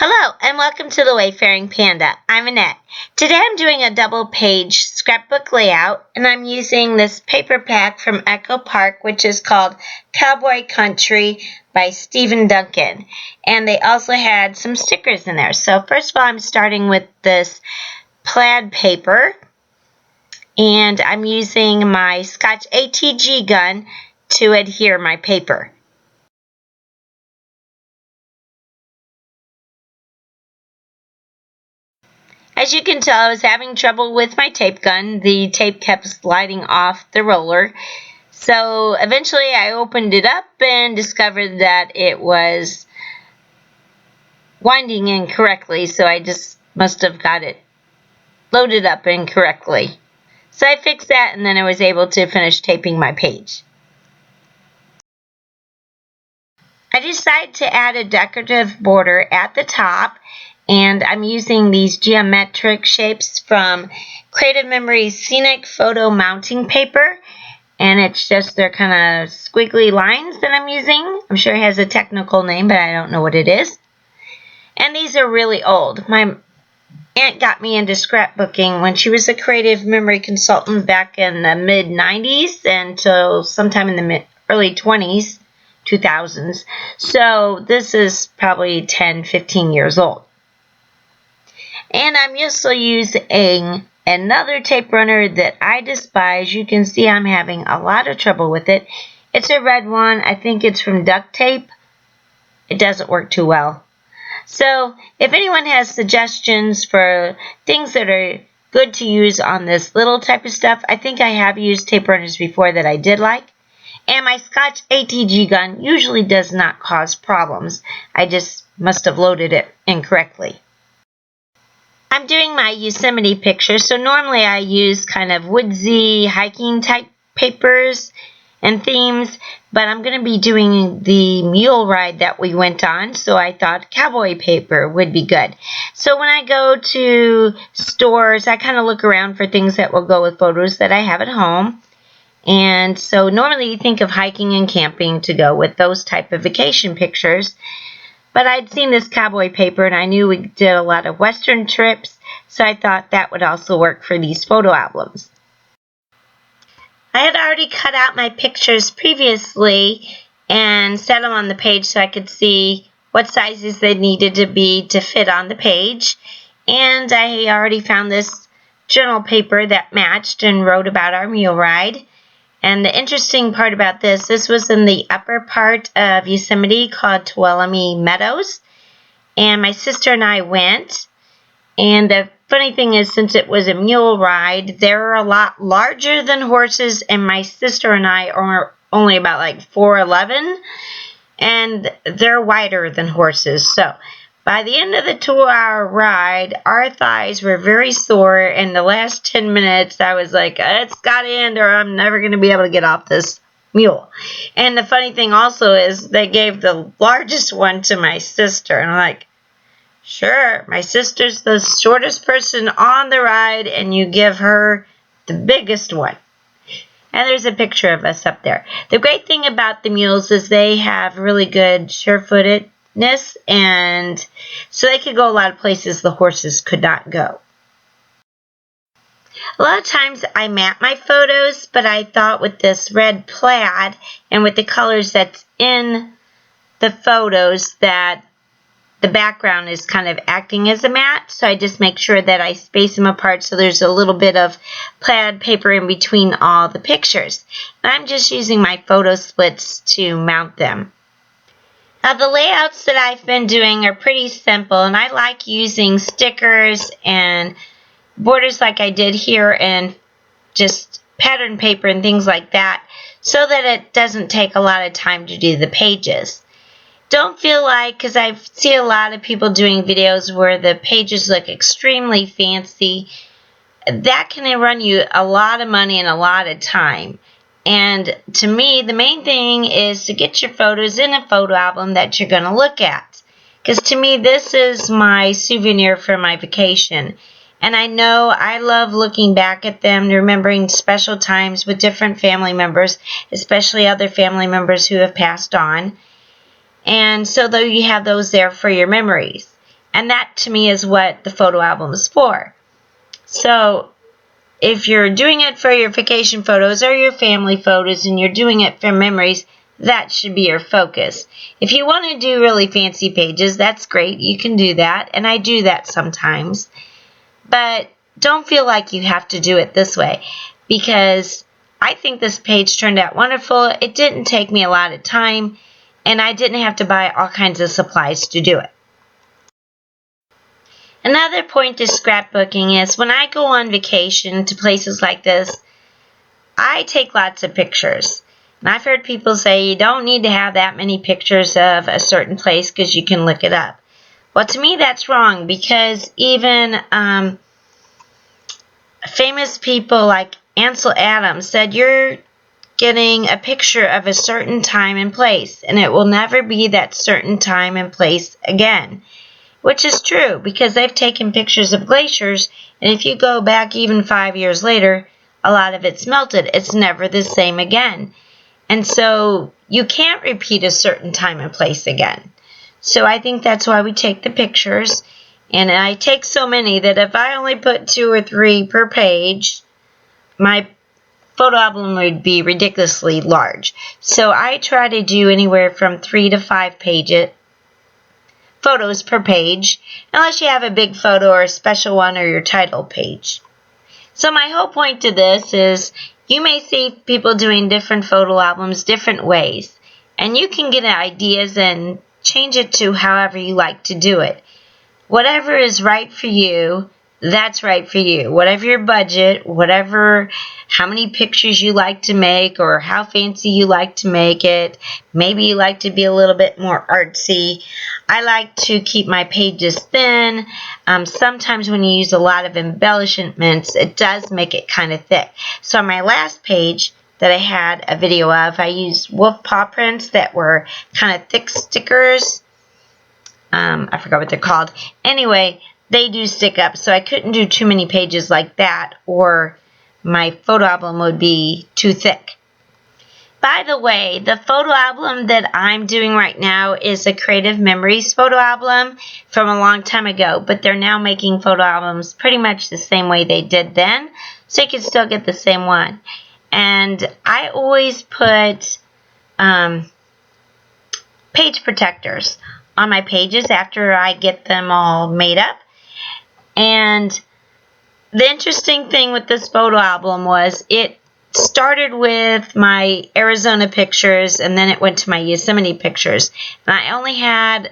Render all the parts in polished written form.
Hello and welcome to the Wayfaring Panda. I'm Annette. Today I'm doing a double page scrapbook layout and I'm using this paper pack from Echo Park, which is called Cowboy Country by Stephen Duncan. And they also had some stickers in there. So first of all, I'm starting with this plaid paper and I'm using my Scotch ATG gun to adhere my paper. As you can tell, I was having trouble with my tape gun. The tape kept sliding off the roller. So eventually I opened it up and discovered that it was winding incorrectly. So I just must have got it loaded up incorrectly. So I fixed that and then I was able to finish taping my page. I decided to add a decorative border at the top. And I'm using these geometric shapes from Creative Memories Scenic photo mounting paper. And it's just their kind of squiggly lines that I'm using. I'm sure it has a technical name, but I don't know what it is. And these are really old. My aunt got me into scrapbooking when she was a creative memory consultant back in the mid-90s until sometime in the early 2000s. So this is probably 10, 15 years old. And I'm also using another tape runner that I despise. You can see I'm having a lot of trouble with it. It's a red one. I think it's from duct tape. It doesn't work too well. So if anyone has suggestions for things that are good to use on this little type of stuff, I think I have used tape runners before that I did like. And my Scotch ATG gun usually does not cause problems. I just must have loaded it incorrectly. I'm doing my Yosemite picture, so normally I use kind of woodsy hiking type papers and themes, but I'm going to be doing the mule ride that we went on, so I thought cowboy paper would be good. So when I go to stores, I kind of look around for things that will go with photos that I have at home. And so normally you think of hiking and camping to go with those type of vacation pictures. But I'd seen this cowboy paper and I knew we did a lot of Western trips, so I thought that would also work for these photo albums. I had already cut out my pictures previously and set them on the page so I could see what sizes they needed to be to fit on the page. And I already found this journal paper that matched and wrote about our mule ride. And the interesting part about this was in the upper part of Yosemite called Tuolumne Meadows. And my sister and I went. And the funny thing is, since it was a mule ride, they're a lot larger than horses. And my sister and I are only about like 4'11". And they're wider than horses. So by the end of the 2-hour ride, our thighs were very sore. And the last 10 minutes, I was like, it's got to end or I'm never going to be able to get off this mule. And the funny thing also is they gave the largest one to my sister. And I'm like, sure, my sister's the shortest person on the ride and you give her the biggest one. And there's a picture of us up there. The great thing about the mules is they have really good sure-footedness, and so they could go a lot of places the horses could not go. A lot of times I map my photos, but I thought with this red plaid and with the colors that's in the photos that the background is kind of acting as a mat, so I just make sure that I space them apart so there's a little bit of plaid paper in between all the pictures. And I'm just using my photo splits to mount them. Now the layouts that I've been doing are pretty simple, and I like using stickers and borders like I did here and just pattern paper and things like that so that it doesn't take a lot of time to do the pages. Don't feel like, because I see a lot of people doing videos where the pages look extremely fancy, that can run you a lot of money and a lot of time. And to me, the main thing is to get your photos in a photo album that you're going to look at. Because to me, this is my souvenir for my vacation. And I know I love looking back at them, remembering special times with different family members, especially other family members who have passed on. And so though you have those there for your memories. And that to me is what the photo album is for. So if you're doing it for your vacation photos or your family photos and you're doing it for memories, that should be your focus. If you want to do really fancy pages, that's great. You can do that, and I do that sometimes. But don't feel like you have to do it this way, because I think this page turned out wonderful. It didn't take me a lot of time, and I didn't have to buy all kinds of supplies to do it. Another point to scrapbooking is when I go on vacation to places like this, I take lots of pictures. And I've heard people say you don't need to have that many pictures of a certain place because you can look it up. Well, to me that's wrong, because even famous people like Ansel Adams said you're getting a picture of a certain time and place, and it will never be that certain time and place again. Which is true, because they've taken pictures of glaciers, and if you go back even 5 years later, a lot of it's melted. It's never the same again. And so you can't repeat a certain time and place again. So I think that's why we take the pictures. And I take so many that if I only put 2 or 3 per page, my photo album would be ridiculously large. So I try to do anywhere from 3 to 5 photos per page, unless you have a big photo or a special one or your title page. So my whole point to this is you may see people doing different photo albums different ways, and you can get ideas and change it to however you like to do it. Whatever is right for you, that's right for you. Whatever your budget, how many pictures you like to make or how fancy you like to make it. Maybe you like to be a little bit more artsy. I like to keep my pages thin. Sometimes when you use a lot of embellishments, it does make it kind of thick. So on my last page that I had a video of, I used wolf paw prints that were kind of thick stickers. I forgot what they're called. Anyway, they do stick up, so I couldn't do too many pages like that, or my photo album would be too thick. By the way, the photo album that I'm doing right now is a Creative Memories photo album from a long time ago, but they're now making photo albums pretty much the same way they did then, so you can still get the same one. And I always put page protectors on my pages after I get them all made up. And the interesting thing with this photo album was it started with my Arizona pictures, and then it went to my Yosemite pictures. And I only had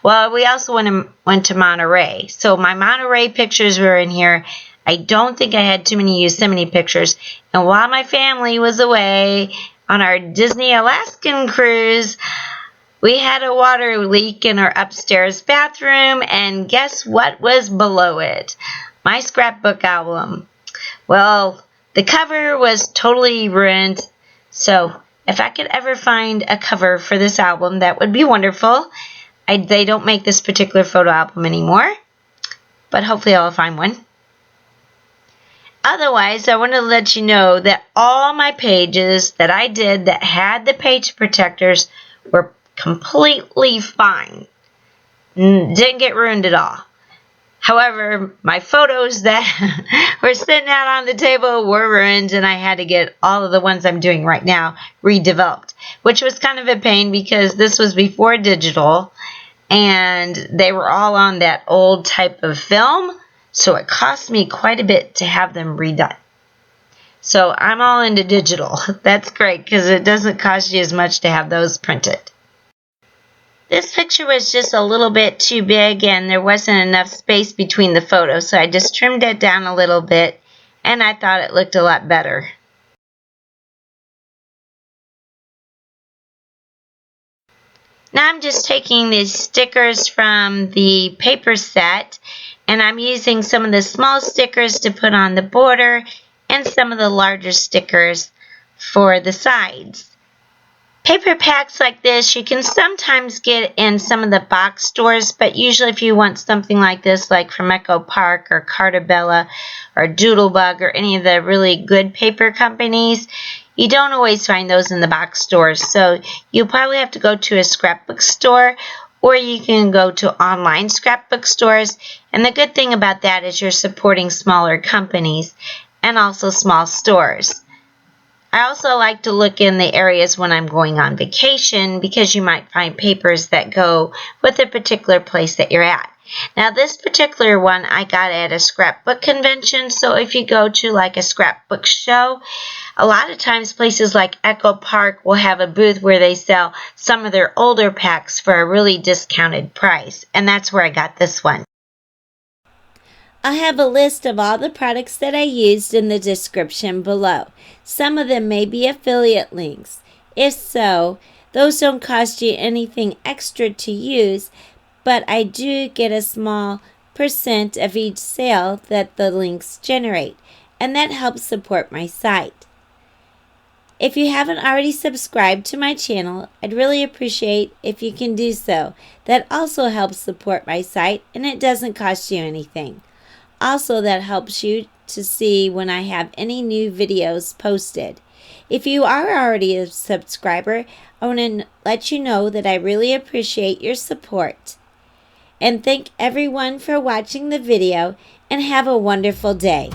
we also went to Monterey. So my Monterey pictures were in here. I don't think I had too many Yosemite pictures. And while my family was away on our Disney Alaskan cruise, we had a water leak in our upstairs bathroom, and guess what was below it? My scrapbook album. Well, the cover was totally ruined, so if I could ever find a cover for this album, that would be wonderful. They don't make this particular photo album anymore, but hopefully I'll find one. Otherwise, I want to let you know that all my pages that I did that had the page protectors were completely fine. Didn't get ruined at all. However, my photos that were sitting out on the table were ruined, and I had to get all of the ones I'm doing right now redeveloped, which was kind of a pain because this was before digital, and they were all on that old type of film, so it cost me quite a bit to have them redone. So I'm all into digital. That's great because it doesn't cost you as much to have those printed. This picture was just a little bit too big and there wasn't enough space between the photos, so I just trimmed it down a little bit and I thought it looked a lot better. Now I'm just taking these stickers from the paper set and I'm using some of the small stickers to put on the border and some of the larger stickers for the sides. Paper packs like this you can sometimes get in some of the box stores, but usually if you want something like this, like from Echo Park or Cartabella or Doodlebug or any of the really good paper companies, you don't always find those in the box stores. So you'll probably have to go to a scrapbook store or you can go to online scrapbook stores. And the good thing about that is you're supporting smaller companies and also small stores. I also like to look in the areas when I'm going on vacation because you might find papers that go with a particular place that you're at. Now this particular one I got at a scrapbook convention, so if you go to like a scrapbook show, a lot of times places like Echo Park will have a booth where they sell some of their older packs for a really discounted price, and that's where I got this one. I'll have a list of all the products that I used in the description below. Some of them may be affiliate links. If so, those don't cost you anything extra to use, but I do get a small % of each sale that the links generate, and that helps support my site. If you haven't already subscribed to my channel, I'd really appreciate if you can do so. That also helps support my site, and it doesn't cost you anything. Also, that helps you to see when I have any new videos posted. If you are already a subscriber, I want to let you know that I really appreciate your support. And thank everyone for watching the video, and have a wonderful day.